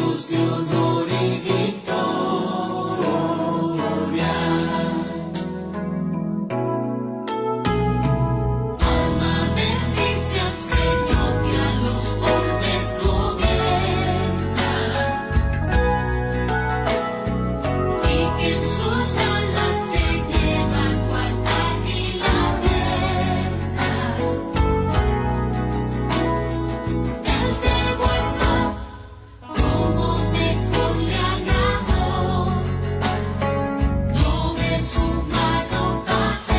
de honor y victoria. Alma bendice al Señor que a los hombres gobierna y que en sus alas te lleva cual águila tierna. Él te guardó como mejor le agradó, no ves su mano paterna.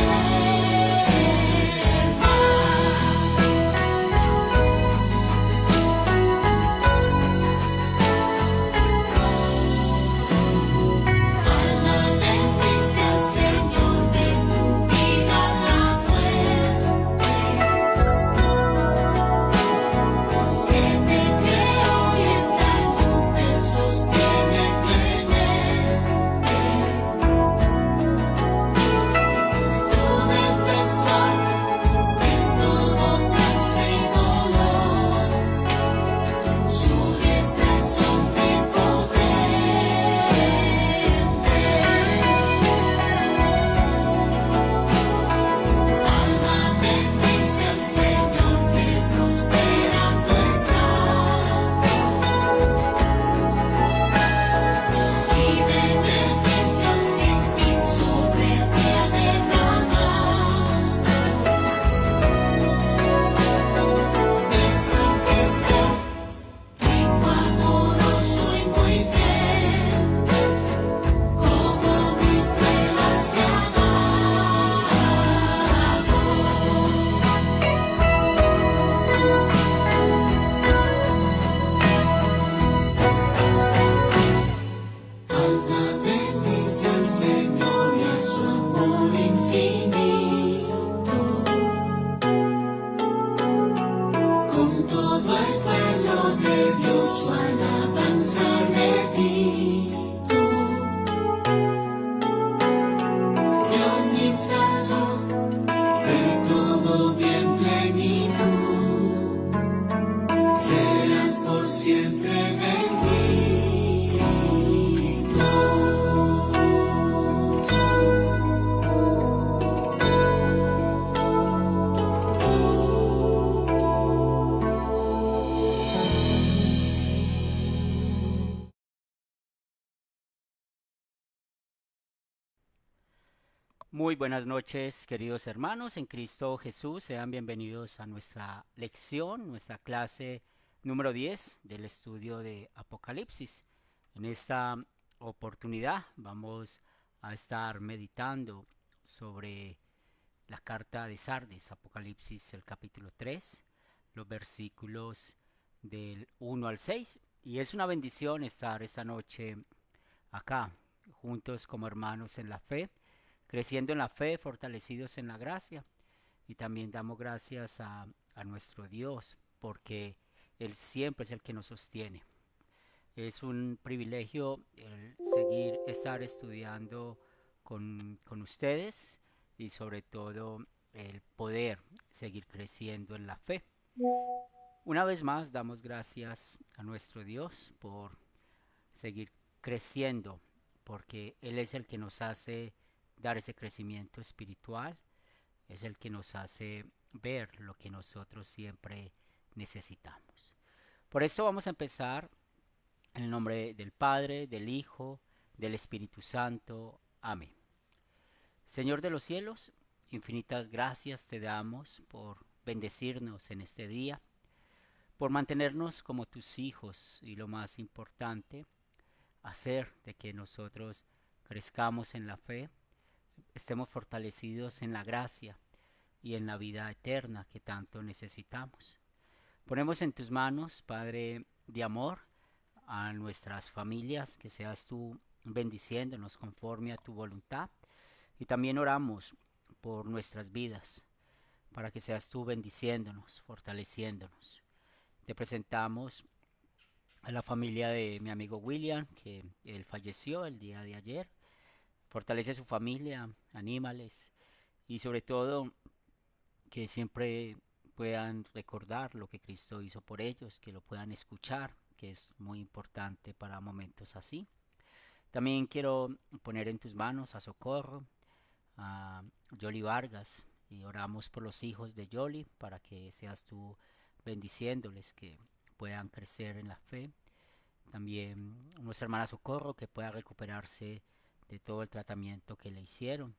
Alma bendice al Señor de tu vida la fuente, que te creó y en salud te sostiene clemente. Tu defensor en todo trance y dolor, su diestra es omnipotente. Alma bendice al Señor que prospera tu estado y beneficios sin fin sobre ti ha derramado. Enriquece, rico, amoroso y muy fiel, como mil pruebas te ha dado. Alma bendice al Señor y a su amor infinito. Con todo el pueblo de Dios su alabanza repito. Dios mi salud, de todo bien plenitud, serás por siempre bendito. Muy buenas noches, queridos hermanos en Cristo Jesús. Sean bienvenidos a nuestra lección, nuestra clase número 10 del estudio de Apocalipsis. En esta oportunidad vamos a estar meditando sobre la carta de Sardis, Apocalipsis, el capítulo 3, los versículos del 1 al 6. Y es una bendición estar esta noche acá, juntos como hermanos en la fe, creciendo en la fe, fortalecidos en la gracia. Y también damos gracias a nuestro Dios, porque Él siempre es el que nos sostiene. Es un privilegio el estar estudiando con ustedes y sobre todo el poder seguir creciendo en la fe. Una vez más damos gracias a nuestro Dios por seguir creciendo, porque Él es el que nos hace dar ese crecimiento espiritual, es el que nos hace ver lo que nosotros siempre necesitamos. Por esto vamos a empezar en el nombre del Padre, del Hijo, del Espíritu Santo. Amén. Señor de los cielos, infinitas gracias te damos por bendecirnos en este día, por mantenernos como tus hijos y lo más importante, hacer de que nosotros crezcamos en la fe, estemos fortalecidos en la gracia y en la vida eterna que tanto necesitamos. Ponemos en tus manos, Padre de amor, a nuestras familias, que seas tú bendiciéndonos conforme a tu voluntad. Y también oramos por nuestras vidas, para que seas tú bendiciéndonos, fortaleciéndonos. Te presentamos a la familia de mi amigo William, que él falleció el día de ayer. Fortalece a su familia, anímales y sobre todo que siempre puedan recordar lo que Cristo hizo por ellos, que lo puedan escuchar, que es muy importante para momentos así. También quiero poner en tus manos a Socorro, a Yoli Vargas, y oramos por los hijos de Yoli para que seas tú bendiciéndoles, que puedan crecer en la fe. También nuestra hermana Socorro, que pueda recuperarse de todo el tratamiento que le hicieron.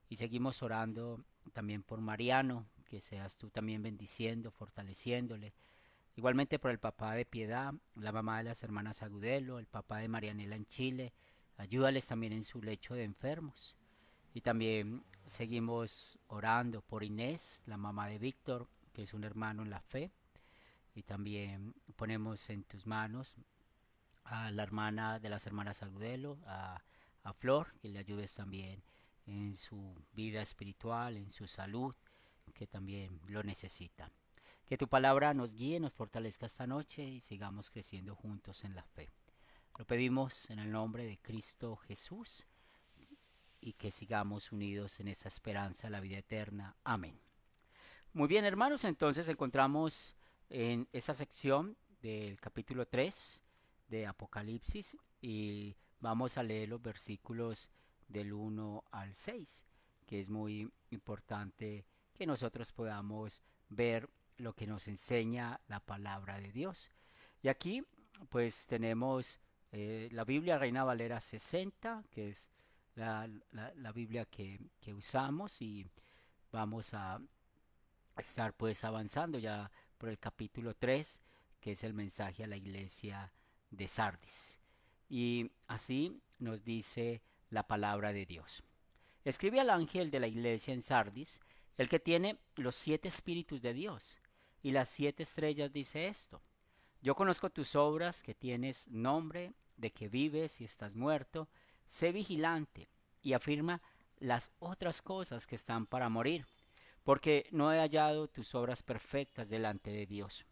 Y seguimos orando también por Mariano, que seas tú también bendiciendo, fortaleciéndole. Igualmente por el papá de Piedad, la mamá de las hermanas Agudelo, el papá de Marianela en Chile. Ayúdales también en su lecho de enfermos. Y también seguimos orando por Inés, la mamá de Víctor, que es un hermano en la fe. Y también ponemos en tus manos a la hermana de las hermanas Agudelo, a Flor, que le ayudes también en su vida espiritual, en su salud, que también lo necesita. Que tu palabra nos guíe, nos fortalezca esta noche y sigamos creciendo juntos en la fe. Lo pedimos en el nombre de Cristo Jesús y que sigamos unidos en esa esperanza de la vida eterna. Amén. Muy bien, hermanos, entonces encontramos en esa sección del capítulo 3 de Apocalipsis y vamos a leer los versículos del 1 al 6, que es muy importante que nosotros podamos ver lo que nos enseña la palabra de Dios. Y aquí pues tenemos la Biblia Reina Valera 60, que es la Biblia que usamos, y vamos a estar pues avanzando ya por el capítulo 3, que es el mensaje a la iglesia de Sardis. Y así nos dice la palabra de Dios. Escribe al ángel de la iglesia en Sardis, el que tiene los 7 espíritus de Dios y las 7 estrellas, dice esto: yo conozco tus obras, que tienes nombre de que vives y estás muerto. Sé vigilante y afirma las otras cosas que están para morir, porque no he hallado tus obras perfectas delante de Dios.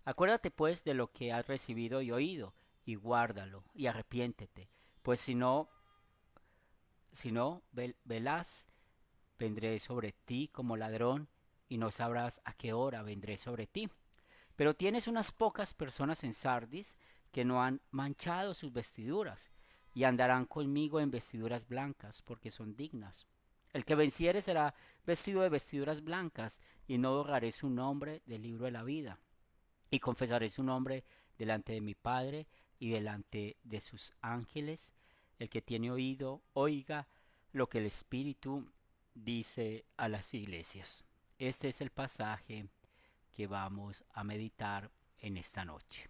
Acuérdate pues de lo que has recibido y oído, y guárdalo, y arrepiéntete, pues si no velas, vendré sobre ti como ladrón, y no sabrás a qué hora vendré sobre ti. Pero tienes unas pocas personas en Sardis que no han manchado sus vestiduras, y andarán conmigo en vestiduras blancas, porque son dignas. El que venciere será vestido de vestiduras blancas, y no borraré su nombre del libro de la vida. Y confesaré su nombre delante de mi Padre y delante de sus ángeles. El que tiene oído, oiga lo que el Espíritu dice a las iglesias. Este es el pasaje que vamos a meditar en esta noche.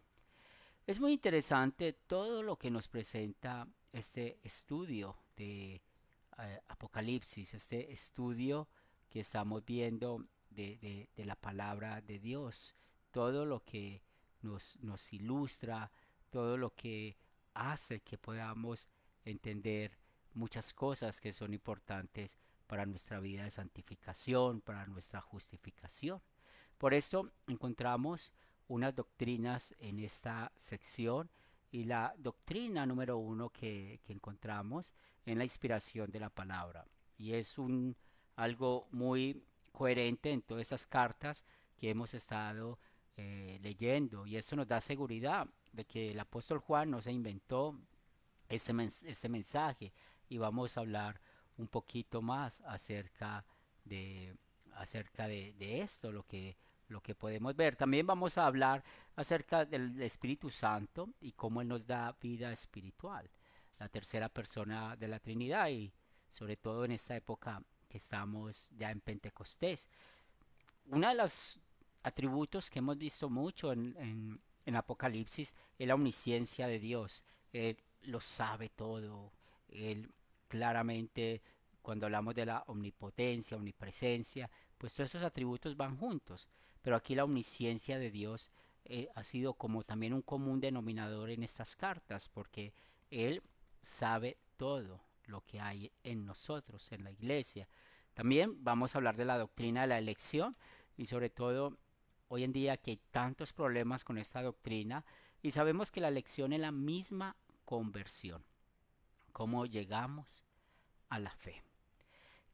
Es muy interesante todo lo que nos presenta este estudio de Apocalipsis, este estudio que estamos viendo de la palabra de Dios, todo lo que nos ilustra, todo lo que hace que podamos entender muchas cosas que son importantes para nuestra vida de santificación, para nuestra justificación. Por esto encontramos unas doctrinas en esta sección, y la doctrina número 1 que encontramos en la inspiración de la palabra, y es algo muy coherente en todas esas cartas que hemos estado leyendo, y eso nos da seguridad de que el apóstol Juan no se inventó este mensaje, y vamos a hablar un poquito más acerca de esto, lo que podemos ver. También vamos a hablar acerca del Espíritu Santo y cómo Él nos da vida espiritual, la tercera persona de la Trinidad, y sobre todo en esta época que estamos ya en Pentecostés. Uno de los atributos que hemos visto mucho en Apocalipsis es la omnisciencia de Dios. Él lo sabe todo. Él claramente, cuando hablamos de la omnipotencia, omnipresencia, pues todos esos atributos van juntos. Pero aquí la omnisciencia de Dios ha sido como también un común denominador en estas cartas, porque Él sabe todo lo que hay en nosotros, en la iglesia. También vamos a hablar de la doctrina de la elección, y sobre todo hoy en día que hay tantos problemas con esta doctrina, y sabemos que la elección es la misma conversión, cómo llegamos a la fe.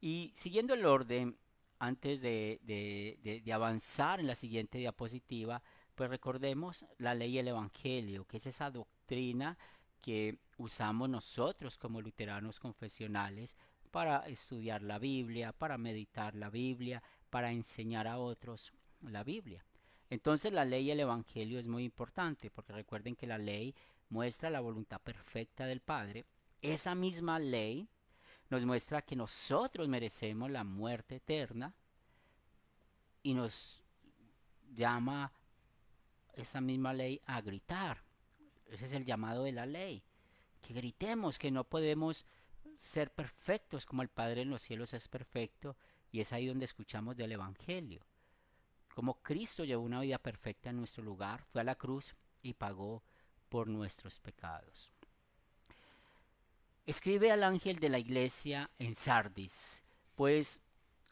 Y siguiendo el orden, antes de avanzar en la siguiente diapositiva, Pues recordemos la ley y el evangelio, que es esa doctrina que usamos nosotros como luteranos confesionales para estudiar la Biblia, para meditar la Biblia, para enseñar a otros la Biblia. Entonces la ley y el evangelio es muy importante porque recuerden que la ley muestra la voluntad perfecta del Padre. Esa misma ley nos muestra que nosotros merecemos la muerte eterna y nos llama esa misma ley a gritar. Ese es el llamado de la ley. Que gritemos que no podemos ser perfectos como el Padre en los cielos es perfecto. Y es ahí donde escuchamos del Evangelio. Como Cristo llevó una vida perfecta en nuestro lugar, fue a la cruz y pagó por nuestros pecados. Escribe al ángel de la iglesia en Sardis. Pues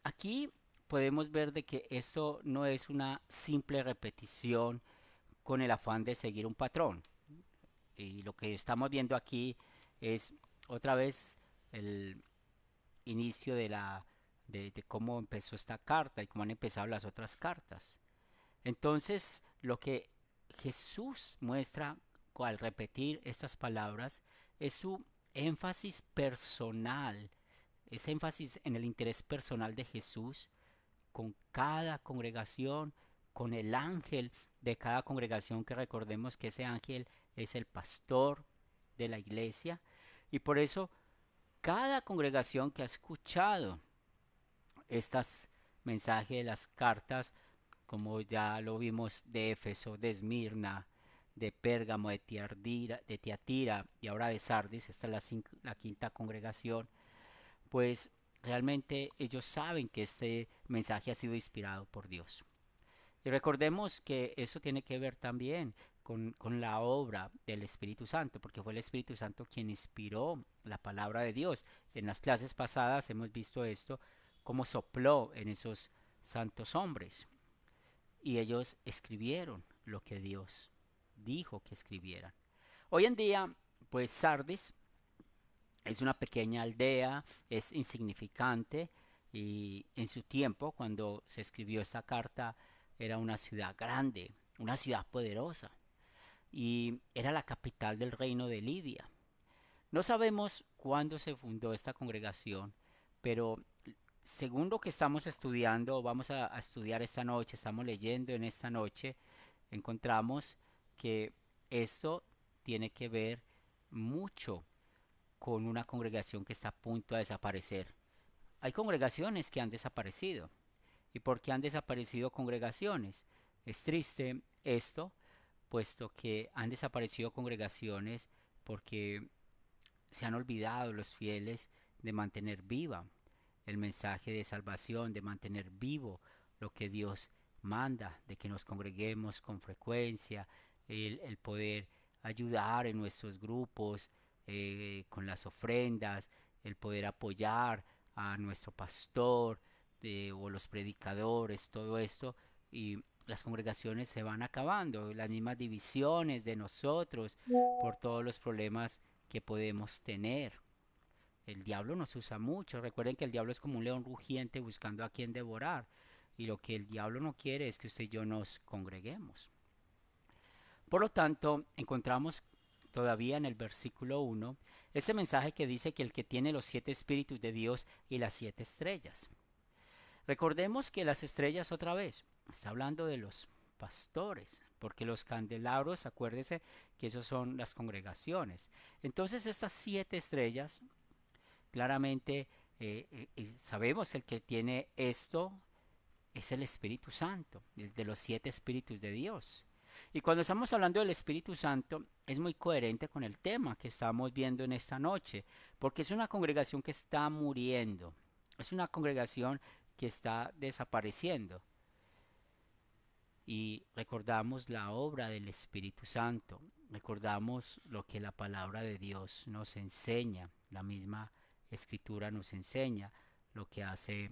aquí podemos ver de que esto no es una simple repetición con el afán de seguir un patrón. Y lo que estamos viendo aquí es otra vez el inicio de cómo empezó esta carta y cómo han empezado las otras cartas. Entonces, lo que Jesús muestra al repetir estas palabras es su énfasis personal, ese énfasis en el interés personal de Jesús con cada congregación, con el ángel de cada congregación, que recordemos que ese ángel es el pastor de la iglesia. Y por eso cada congregación que ha escuchado estos mensajes de las cartas, como ya lo vimos de Éfeso, de Esmirna, de Pérgamo, de Tiatira y ahora de Sardis, esta es la quinta congregación, pues realmente ellos saben que este mensaje ha sido inspirado por Dios. Y recordemos que eso tiene que ver también con la obra del Espíritu Santo, porque fue el Espíritu Santo quien inspiró la palabra de Dios. En las clases pasadas hemos visto esto, cómo sopló en esos santos hombres. Y ellos escribieron lo que Dios dijo que escribieran. Hoy en día, pues Sardis es una pequeña aldea, es insignificante y en su tiempo, cuando se escribió esta carta, era una ciudad grande, una ciudad poderosa y era la capital del reino de Lidia. No sabemos cuándo se fundó esta congregación, pero según lo que estamos estudiando, vamos a estudiar esta noche, estamos leyendo en esta noche, encontramos que esto tiene que ver mucho con una congregación que está a punto de desaparecer. Hay congregaciones que han desaparecido. ¿Y por qué han desaparecido congregaciones? Es triste esto, puesto que han desaparecido congregaciones porque se han olvidado los fieles de mantener viva el mensaje de salvación, de mantener vivo lo que Dios manda, de que nos congreguemos con frecuencia, el poder ayudar en nuestros grupos con las ofrendas, el poder apoyar a nuestro pastor o los predicadores, todo esto, y las congregaciones se van acabando, las mismas divisiones de nosotros por todos los problemas que podemos tener. El diablo nos usa mucho. Recuerden que el diablo es como un león rugiente buscando a quien devorar. Y lo que el diablo no quiere es que usted y yo nos congreguemos. Por lo tanto, encontramos todavía en el versículo 1 ese mensaje que dice que el que tiene los 7 espíritus de Dios y las 7 estrellas. Recordemos que las estrellas otra vez, está hablando de los pastores, porque los candelabros, acuérdese que esos son las congregaciones. Entonces estas 7 estrellas, claramente sabemos que el que tiene esto es el Espíritu Santo, el de los 7 espíritus de Dios. Y cuando estamos hablando del Espíritu Santo, es muy coherente con el tema que estamos viendo en esta noche, porque es una congregación que está muriendo, es una congregación que está desapareciendo. Y recordamos la obra del Espíritu Santo, recordamos lo que la palabra de Dios nos enseña, la misma Escritura nos enseña lo que hace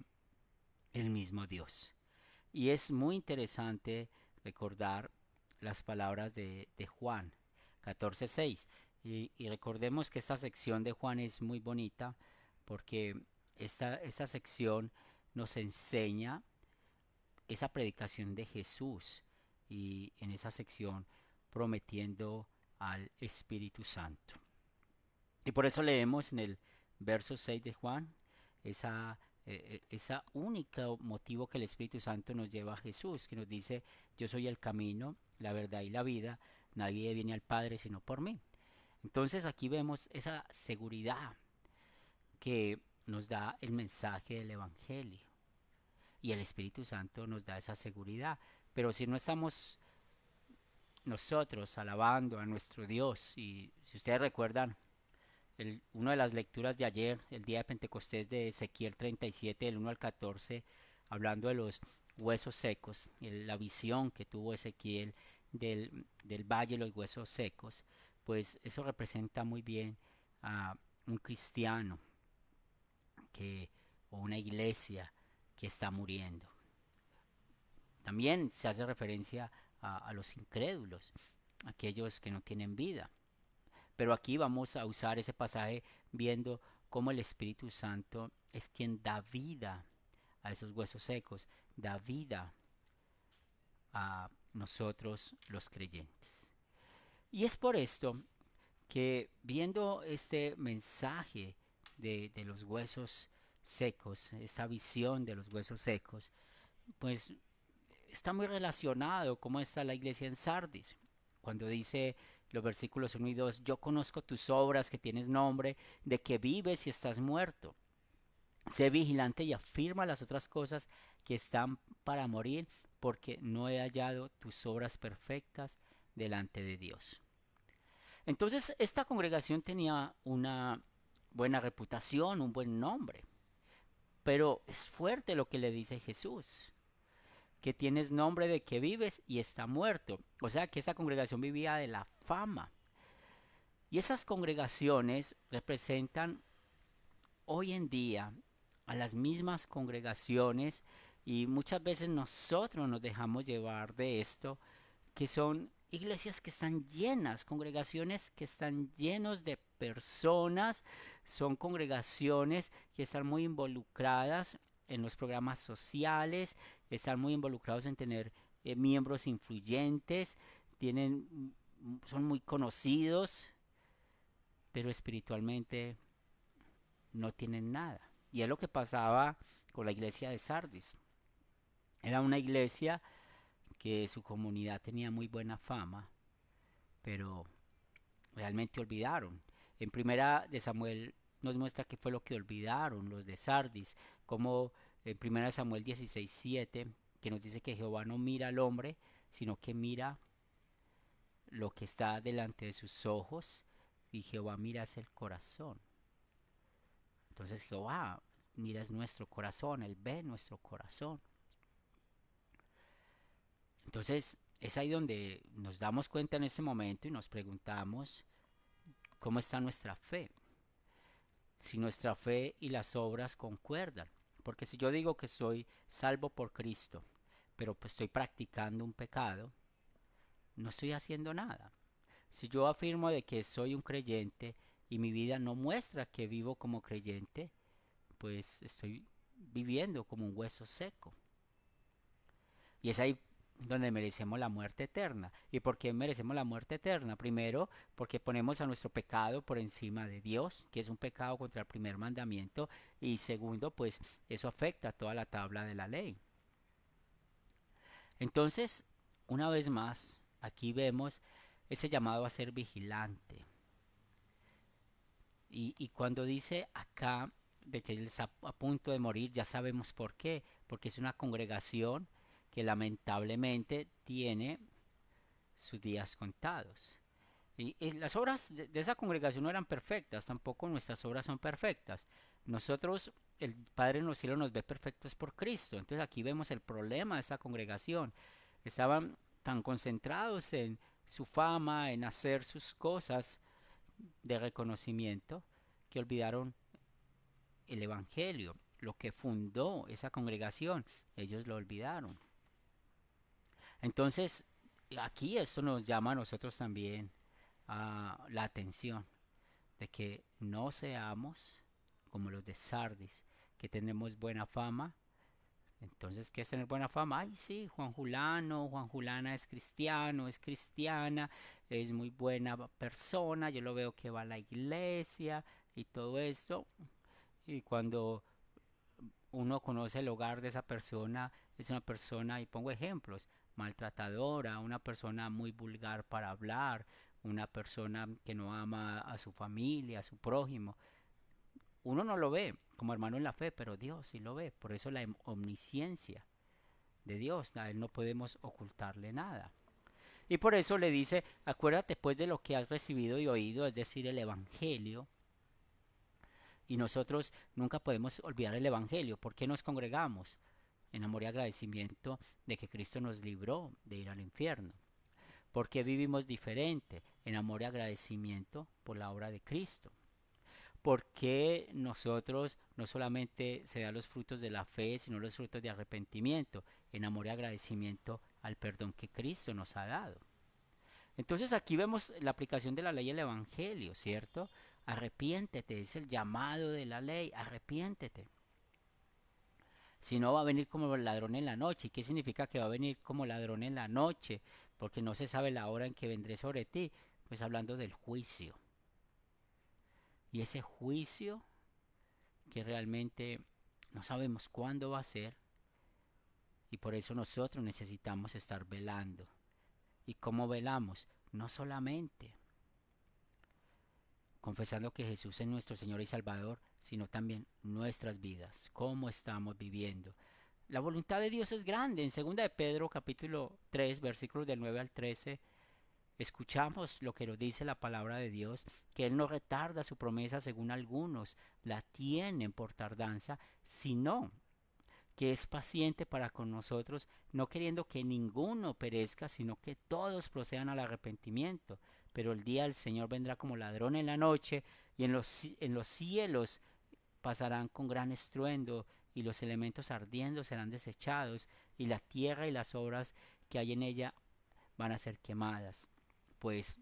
el mismo Dios. Y es muy interesante recordar las palabras de Juan 14:6. Y recordemos que esta sección de Juan es muy bonita porque esta sección nos enseña esa predicación de Jesús y en esa sección prometiendo al Espíritu Santo. Y por eso leemos en el verso 6 de Juan esa única motivo que el Espíritu Santo nos lleva a Jesús, que nos dice: yo soy el camino, la verdad y la vida, nadie viene al Padre sino por mí. Entonces aquí vemos esa seguridad que nos da el mensaje del Evangelio, y el Espíritu Santo nos da esa seguridad. Pero si no estamos nosotros alabando a nuestro Dios, y si ustedes recuerdan una de las lecturas de ayer, el día de Pentecostés, de Ezequiel 37, del 1 al 14, hablando de los huesos secos, la visión que tuvo Ezequiel del valle de los huesos secos, pues eso representa muy bien a un cristiano que, o una iglesia que está muriendo. También se hace referencia a los incrédulos, aquellos que no tienen vida. Pero aquí vamos a usar ese pasaje viendo cómo el Espíritu Santo es quien da vida a esos huesos secos, da vida a nosotros los creyentes. Y es por esto que, viendo este mensaje de los huesos secos, esta visión de los huesos secos, pues está muy relacionado cómo está la iglesia en Sardis. Cuando dice los versículos 1 y 2: yo conozco tus obras, que tienes nombre, de que vives y estás muerto. Sé vigilante y afirma las otras cosas que están para morir, porque no he hallado tus obras perfectas delante de Dios. Entonces esta congregación tenía una buena reputación, un buen nombre. Pero es fuerte lo que le dice Jesús: que tienes nombre de que vives y está muerto. O sea que esta congregación vivía de la fama. Y esas congregaciones representan hoy en día a las mismas congregaciones, y muchas veces nosotros nos dejamos llevar de esto, que son iglesias que están llenas, congregaciones que están llenos de personas, son congregaciones que están muy involucradas en los programas sociales, están muy involucrados en tener miembros influyentes, son muy conocidos, pero espiritualmente no tienen nada. Y es lo que pasaba con la iglesia de Sardis. Era una iglesia que su comunidad tenía muy buena fama, pero realmente olvidaron. En primera de Samuel nos muestra qué fue lo que olvidaron los de Sardis, como en primera de Samuel 16:7, que nos dice que Jehová no mira al hombre, sino que mira lo que está delante de sus ojos, y Jehová mira hacia el corazón. Entonces Jehová mira es nuestro corazón, Él ve nuestro corazón. Entonces es ahí donde nos damos cuenta en ese momento y nos preguntamos cómo está nuestra fe. Si nuestra fe y las obras concuerdan. Porque si yo digo que soy salvo por Cristo, pero pues estoy practicando un pecado, no estoy haciendo nada. Si yo afirmo de que soy un creyente y mi vida no muestra que vivo como creyente, pues estoy viviendo como un hueso seco. Y es ahí donde merecemos la muerte eterna. ¿Y por qué merecemos la muerte eterna? Primero, porque ponemos a nuestro pecado por encima de Dios, que es un pecado contra el primer mandamiento. Y segundo, pues eso afecta a toda la tabla de la ley. Entonces, una vez más, aquí vemos ese llamado a ser vigilante. Y cuando dice acá de que él está a punto de morir, ya sabemos por qué. Porque es una congregación que lamentablemente tiene sus días contados. Y las obras de esa congregación no eran perfectas, tampoco nuestras obras son perfectas. Nosotros, el Padre en los cielos nos ve perfectos por Cristo. Entonces aquí vemos el problema de esa congregación. Estaban tan concentrados en su fama, en hacer sus cosas de reconocimiento, que olvidaron el Evangelio, lo que fundó esa congregación. Ellos lo olvidaron. Entonces, aquí esto nos llama a nosotros también a la atención de que no seamos como los de Sardis, que tenemos buena fama, Entonces, ¿qué es tener buena fama? Ay, sí, Juan Julano, Juan Julana es cristiano, es cristiana, es muy buena persona, yo lo veo que va a la iglesia y todo esto. Y cuando uno conoce el hogar de esa persona, es una persona, y pongo ejemplos, maltratadora, una persona muy vulgar para hablar, una persona que no ama a su familia, a su prójimo. Uno no lo ve como hermano en la fe, pero Dios sí lo ve. Por eso la omnisciencia de Dios, a Él no podemos ocultarle nada. Y por eso le dice, acuérdate pues de lo que has recibido y oído, es decir, el Evangelio. Y nosotros nunca podemos olvidar el Evangelio. ¿Por qué nos congregamos? En amor y agradecimiento de que Cristo nos libró de ir al infierno. ¿Por qué vivimos diferente? En amor y agradecimiento por la obra de Cristo. ¿Por qué nosotros no solamente se dan los frutos de la fe, sino los frutos de arrepentimiento? En amor y agradecimiento al perdón que Cristo nos ha dado. Entonces aquí vemos la aplicación de la ley del Evangelio, ¿cierto? Arrepiéntete, es el llamado de la ley, arrepiéntete. Si no, va a venir como ladrón en la noche. ¿Y qué significa que va a venir como ladrón en la noche? Porque no se sabe la hora en que vendré sobre ti. Pues hablando del juicio. Y ese juicio que realmente no sabemos cuándo va a ser. Y por eso nosotros necesitamos estar velando. ¿Y cómo velamos? No solamente confesando que Jesús es nuestro Señor y Salvador, sino también nuestras vidas, cómo estamos viviendo. La voluntad de Dios es grande. En 2 de Pedro capítulo 3 versículos del 9 al 13 escuchamos lo que nos dice la palabra de Dios, que Él no retarda su promesa según algunos la tienen por tardanza, sino que es paciente para con nosotros, no queriendo que ninguno perezca, sino que todos procedan al arrepentimiento. Pero el día del Señor vendrá como ladrón en la noche, y en los cielos pasarán con gran estruendo, y los elementos ardiendo serán desechados, y la tierra y las obras que hay en ella van a ser quemadas. Pues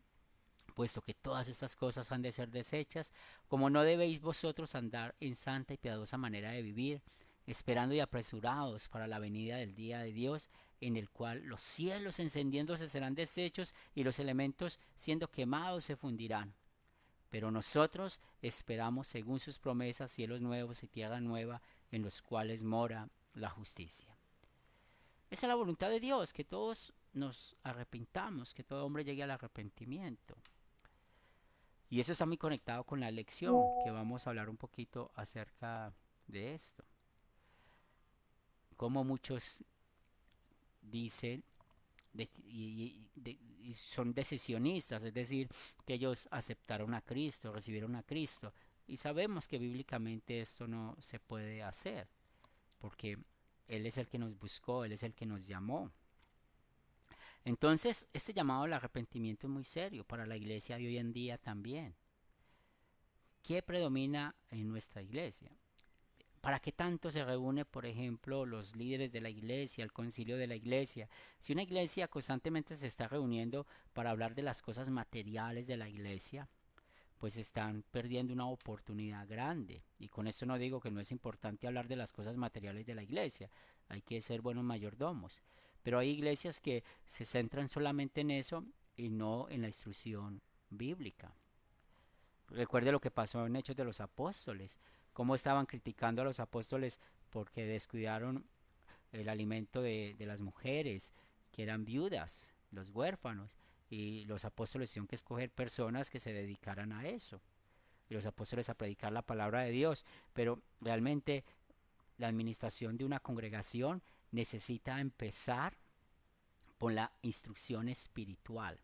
puesto que todas estas cosas han de ser deshechas, como no debéis vosotros andar en santa y piadosa manera de vivir, esperando y apresurados para la venida del día de Dios, en el cual los cielos encendiéndose serán deshechos y los elementos siendo quemados se fundirán. Pero nosotros esperamos según sus promesas cielos nuevos y tierra nueva en los cuales mora la justicia. Esa es la voluntad de Dios, que todos nos arrepintamos, que todo hombre llegue al arrepentimiento. Y eso está muy conectado con la lección, que vamos a hablar un poquito acerca de esto. Como muchos dicen y son decisionistas, es decir, que ellos aceptaron a Cristo, recibieron a Cristo. Y sabemos que bíblicamente esto no se puede hacer, porque Él es el que nos buscó, Él es el que nos llamó. Entonces, este llamado al arrepentimiento es muy serio para la iglesia de hoy en día también. ¿Qué predomina en nuestra iglesia? ¿Para qué tanto se reúne, por ejemplo, los líderes de la iglesia, el concilio de la iglesia? Si una iglesia constantemente se está reuniendo para hablar de las cosas materiales de la iglesia, pues están perdiendo una oportunidad grande. Y con esto no digo que no es importante hablar de las cosas materiales de la iglesia, hay que ser buenos mayordomos. Pero hay iglesias que se centran solamente en eso y no en la instrucción bíblica. Recuerde lo que pasó en Hechos de los Apóstoles, cómo estaban criticando a los apóstoles porque descuidaron el alimento de las mujeres, que eran viudas, los huérfanos, y los apóstoles tuvieron que escoger personas que se dedicaran a eso, y los apóstoles a predicar la palabra de Dios. Pero realmente la administración de una congregación necesita empezar por la instrucción espiritual.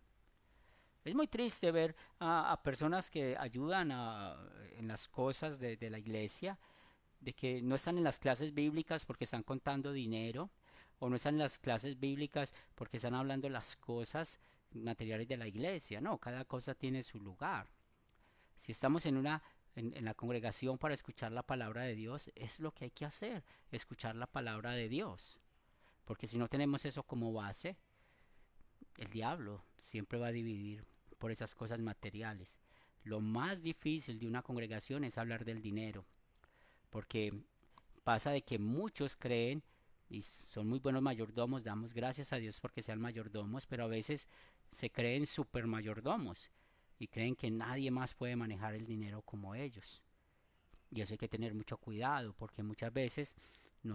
Es muy triste ver a personas que ayudan en las cosas de la iglesia, de que no están en las clases bíblicas porque están contando dinero, o no están en las clases bíblicas porque están hablando las cosas materiales de la iglesia. No, cada cosa tiene su lugar. Si estamos en la congregación para escuchar la palabra de Dios, es lo que hay que hacer, escuchar la palabra de Dios. Porque si no tenemos eso como base, el diablo siempre va a dividir por esas cosas materiales. Lo más difícil de una congregación es hablar del dinero, porque pasa de que muchos creen y son muy buenos mayordomos, damos gracias a Dios porque sean mayordomos, pero a veces se creen super mayordomos y creen que nadie más puede manejar el dinero como ellos. Y eso hay que tener mucho cuidado porque muchas veces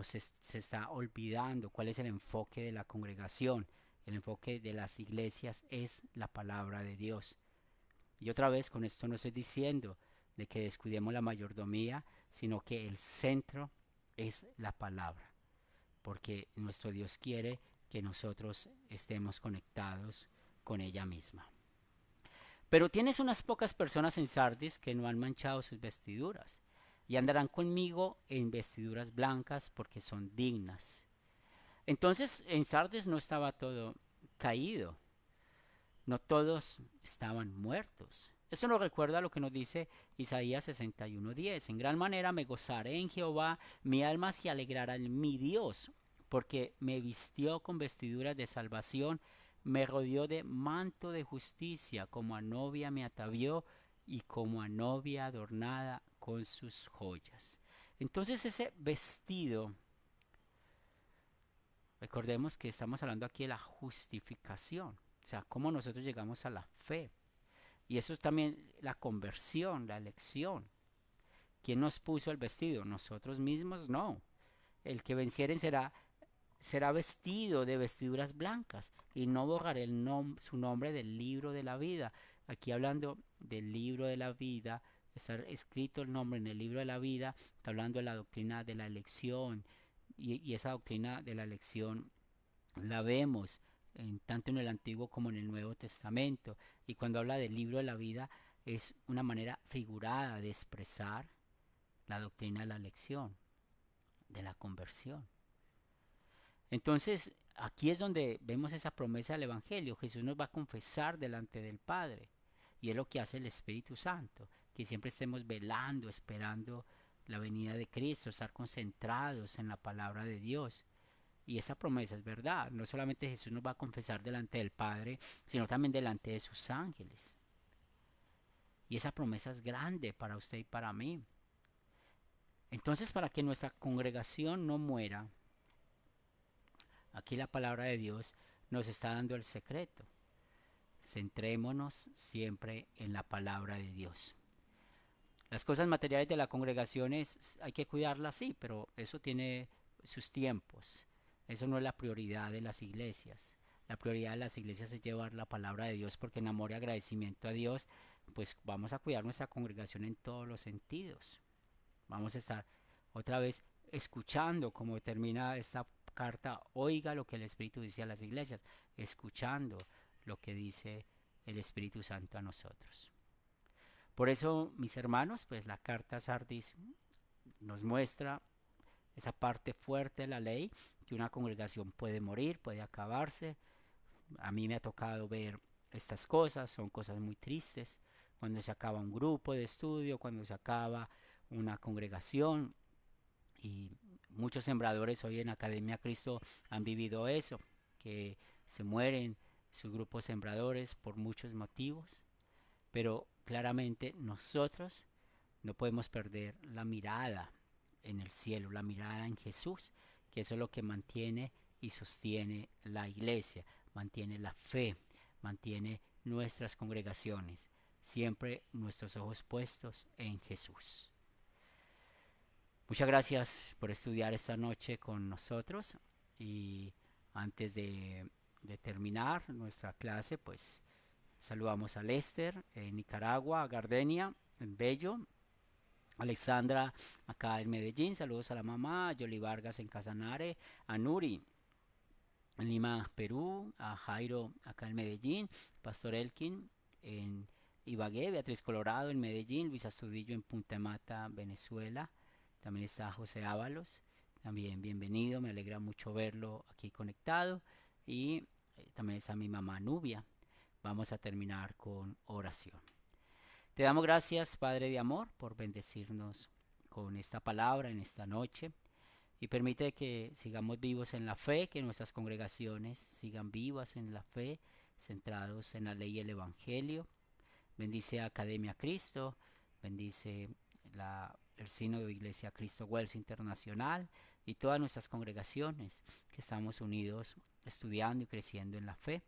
se está olvidando cuál es el enfoque de la congregación. El enfoque de las iglesias es la palabra de Dios. Y otra vez, con esto no estoy diciendo de que descuidemos la mayordomía, sino que el centro es la palabra, porque nuestro Dios quiere que nosotros estemos conectados con ella misma. Pero tienes unas pocas personas en Sardis que no han manchado sus vestiduras y andarán conmigo en vestiduras blancas porque son dignas. Entonces en Sardis no estaba todo caído, no todos estaban muertos. Eso nos recuerda a lo que nos dice Isaías 61:10. En gran manera me gozaré en Jehová, mi alma se alegrará en mi Dios, porque me vistió con vestiduras de salvación, me rodeó de manto de justicia, como a novia me atavió y como a novia adornada con sus joyas. Entonces ese vestido, recordemos que estamos hablando aquí de la justificación, o sea, cómo nosotros llegamos a la fe. Y eso es también la conversión, la elección. ¿Quién nos puso el vestido? ¿Nosotros mismos? No. El que vencieren será vestido de vestiduras blancas y no borraré su nombre del libro de la vida. Aquí hablando del libro de la vida, está escrito el nombre en el libro de la vida, está hablando de la doctrina de la elección y esa doctrina de la elección la vemos tanto en el Antiguo como en el Nuevo Testamento. Y cuando habla del libro de la vida es una manera figurada de expresar la doctrina de la elección, de la conversión. Entonces, aquí es donde vemos esa promesa del Evangelio. Jesús nos va a confesar delante del Padre. Y es lo que hace el Espíritu Santo, que siempre estemos velando, esperando la venida de Cristo, estar concentrados en la palabra de Dios. Y esa promesa es verdad. No solamente Jesús nos va a confesar delante del Padre, sino también delante de sus ángeles. Y esa promesa es grande para usted y para mí. Entonces, para que nuestra congregación no muera, aquí la palabra de Dios nos está dando el secreto. Centrémonos siempre en la palabra de Dios. Las cosas materiales de la congregación hay que cuidarlas, sí, pero eso tiene sus tiempos. Eso no es la prioridad de las iglesias. La prioridad de las iglesias es llevar la palabra de Dios porque en amor y agradecimiento a Dios, pues vamos a cuidar nuestra congregación en todos los sentidos. Vamos a estar otra vez escuchando como termina esta carta. Oiga lo que el Espíritu dice a las iglesias, escuchando lo que dice el Espíritu Santo a nosotros. Por eso, mis hermanos, pues la carta a Sardis nos muestra esa parte fuerte de la ley, que una congregación puede morir, puede acabarse. A mí me ha tocado ver estas cosas, son cosas muy tristes, cuando se acaba un grupo de estudio, cuando se acaba una congregación. Y muchos sembradores hoy en Academia Cristo han vivido eso, que se mueren sus grupos sembradores por muchos motivos. Pero claramente nosotros no podemos perder la mirada en el cielo, la mirada en Jesús, que eso es lo que mantiene y sostiene la iglesia, mantiene la fe, mantiene nuestras congregaciones, siempre nuestros ojos puestos en Jesús. Muchas gracias por estudiar esta noche con nosotros y antes de terminar nuestra clase, pues saludamos a Lester en Nicaragua, a Gardenia en Bello, Alexandra acá en Medellín, saludos a la mamá, a Yoli Vargas en Casanare, a Nuri en Lima, Perú, a Jairo acá en Medellín, Pastor Elkin en Ibagué, Beatriz Colorado en Medellín, Luis Astudillo en Punta Mata, Venezuela, también está José Ábalos, también bienvenido, me alegra mucho verlo aquí conectado y también está mi mamá Nubia. Vamos a terminar con oración. Te damos gracias, Padre de amor, por bendecirnos con esta palabra en esta noche y permite que sigamos vivos en la fe, que nuestras congregaciones sigan vivas en la fe, centrados en la ley y el Evangelio. Bendice a Academia Cristo, bendice el Sínodo de Iglesia Cristo Wells Internacional y todas nuestras congregaciones que estamos unidos estudiando y creciendo en la fe.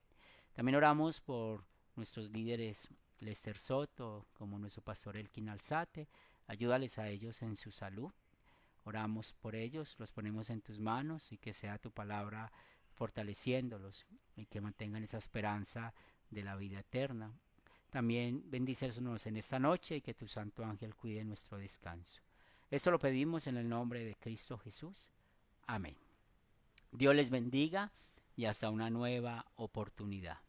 También oramos por nuestros líderes Lester Soto, como nuestro pastor Elkin Alzate. Ayúdales a ellos en su salud. Oramos por ellos, los ponemos en tus manos y que sea tu palabra fortaleciéndolos y que mantengan esa esperanza de la vida eterna. También bendícenos en esta noche y que tu santo ángel cuide nuestro descanso. Esto lo pedimos en el nombre de Cristo Jesús. Amén. Dios les bendiga y hasta una nueva oportunidad.